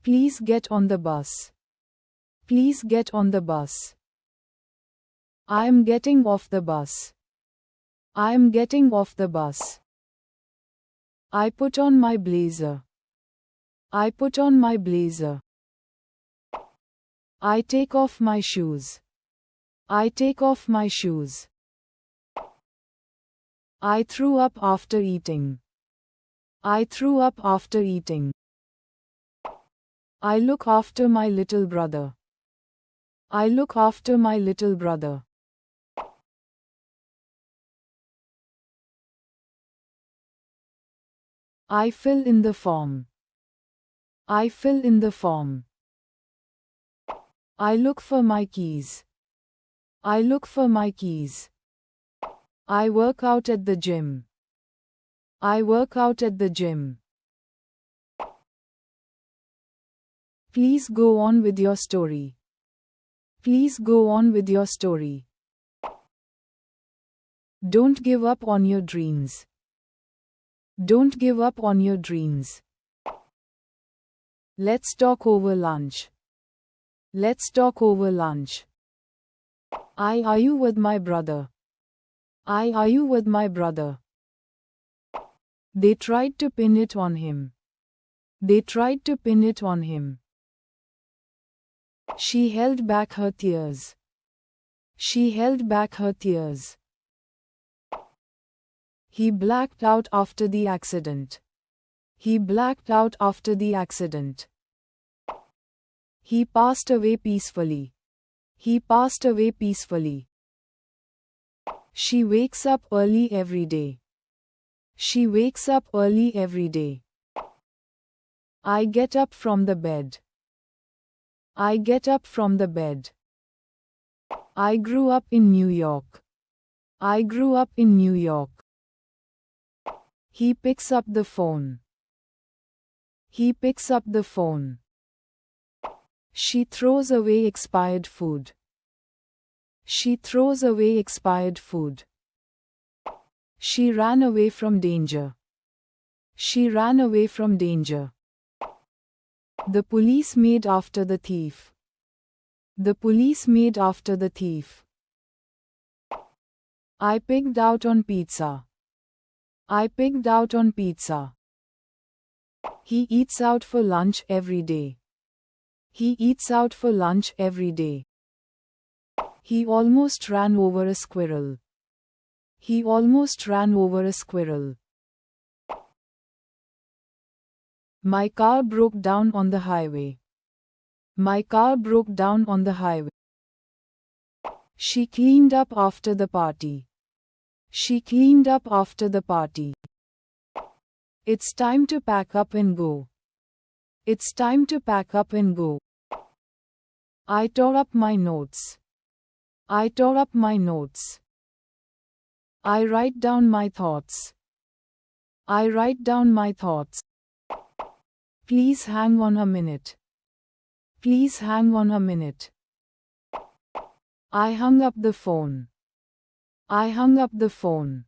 Please get on the bus. Please get on the bus. I am getting off the bus. I am getting off the bus. I put on my blazer. I put on my blazer. I take off my shoes. I take off my shoes. I threw up after eating. I threw up after eating. I look after my little brother. I look after my little brother. I fill in the form. I fill in the form. I look for my keys. I look for my keys. I work out at the gym. I work out at the gym. Please go on with your story. Please go on with your story. Don't give up on your dreams. Don't give up on your dreams. Let's talk over lunch. Let's talk over lunch. I argue with my brother. I argue with my brother. They tried to pin it on him. They tried to pin it on him. She held back her tears. She held back her tears. He blacked out after the accident. He blacked out after the accident. He passed away peacefully. He passed away peacefully. She wakes up early every day. She wakes up early every day. I get up from the bed. I get up from the bed. I grew up in New York. I grew up in New York. He picks up the phone. He picks up the phone. She throws away expired food. She throws away expired food. She ran away from danger. She ran away from danger. The police made after the thief. The police made after the thief. I pigged out on pizza. I pigged out on pizza. He eats out for lunch every day. He eats out for lunch every day. He almost ran over a squirrel. He almost ran over a squirrel. My car broke down on the highway. My car broke down on the highway. She cleaned up after the party. She cleaned up after the party. It's time to pack up and go. It's time to pack up and go. I tore up my notes. I tore up my notes. I write down my thoughts. I write down my thoughts. Please hang on a minute. Please hang on a minute. I hung up the phone. I hung up the phone.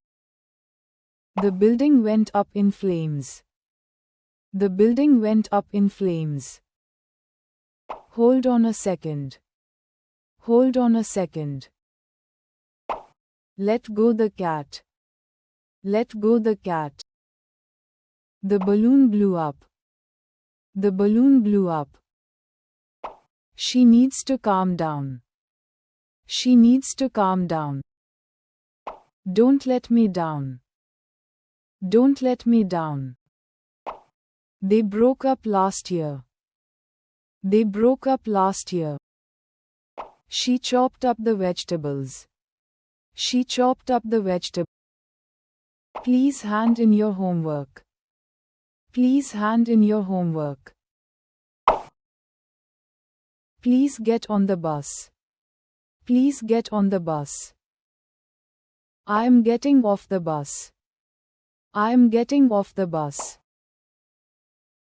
The building went up in flames. The building went up in flames. Hold on a second. Hold on a second. Let go the cat. Let go the cat. The balloon blew up. The balloon blew up. She needs to calm down. She needs to calm down. Don't let me down. Don't let me down. They broke up last year. They broke up last year. She chopped up the vegetables. She chopped up the vegetables. Please hand in your homework. Please hand in your homework. Please get on the bus. Please get on the bus. I am getting off the bus. I am getting off the bus.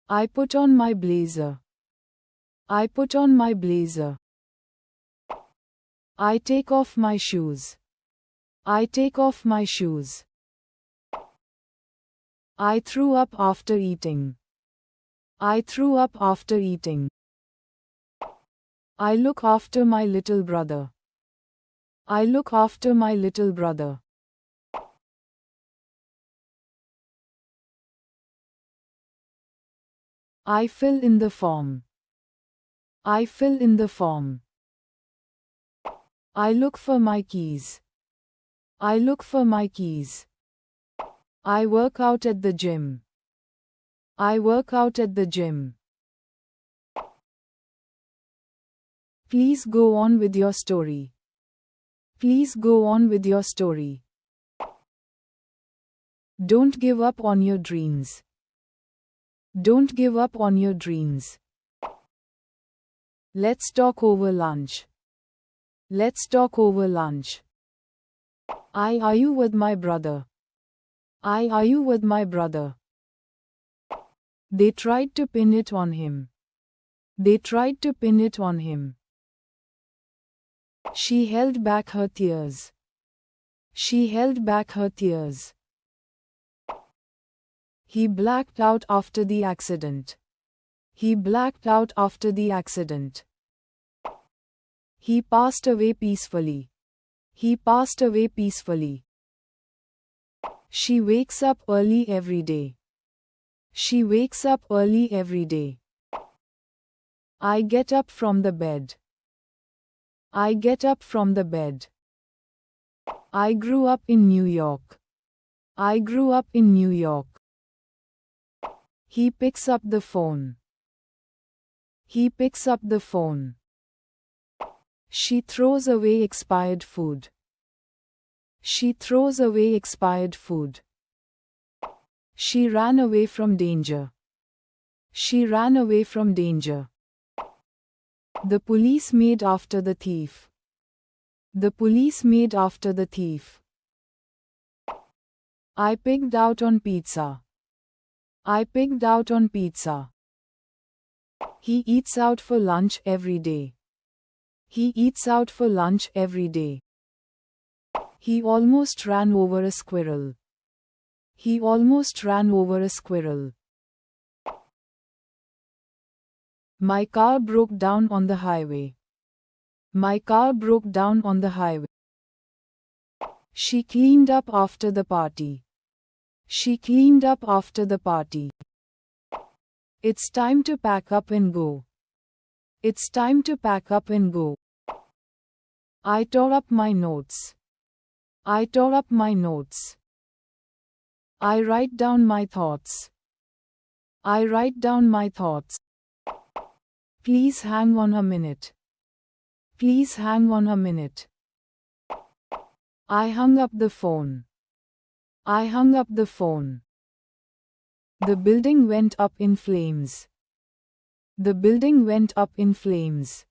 I put on my blazer. I put on my blazer. I take off my shoes. I take off my shoes. I threw up after eating. I threw up after eating. I look after my little brother. I look after my little brother. I fill in the form. I fill in the form. I look for my keys. I look for my keys. I work out at the gym. I work out at the gym. Please go on with your story. Please go on with your story. Don't give up on your dreams. Don't give up on your dreams. Let's talk over lunch. Let's talk over lunch. I argue with my brother. I argue with my brother. They tried to pin it on him. They tried to pin it on him. She held back her tears. She held back her tears. He blacked out after the accident. He blacked out after the accident. He passed away peacefully. He passed away peacefully. She wakes up early every day. She wakes up early every day. I get up from the bed. I get up from the bed. I grew up in New York. I grew up in New York. He picks up the phone. He picks up the phone. She throws away expired food. She throws away expired food. She ran away from danger. She ran away from danger. The police made after the thief. The police made after the thief. I pigged out on pizza. I pigged out on pizza. He eats out for lunch every day. He eats out for lunch every day. He almost ran over a squirrel. He almost ran over a squirrel. My car broke down on the highway. My car broke down on the highway. She cleaned up after the party. She cleaned up after the party. It's time to pack up and go. It's time to pack up and go. I tore up my notes. I tore up my notes. I write down my thoughts. I write down my thoughts. Please hang on a minute. Please hang on a minute. I hung up the phone. I hung up the phone. The building went up in flames. The building went up in flames.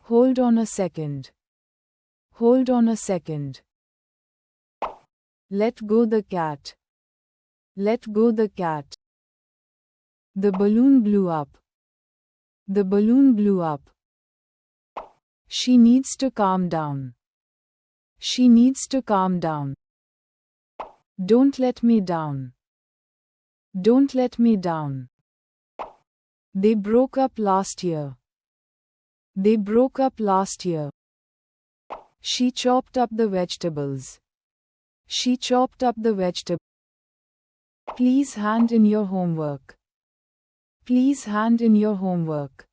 Hold on a second. Hold on a second. Let go the cat. Let go the cat. The balloon blew up. The balloon blew up. She needs to calm down. She needs to calm down. Don't let me down. Don't let me down. They broke up last year. They broke up last year. She chopped up the vegetables. She chopped up the vegetables. Please hand in your homework. Please hand in your homework.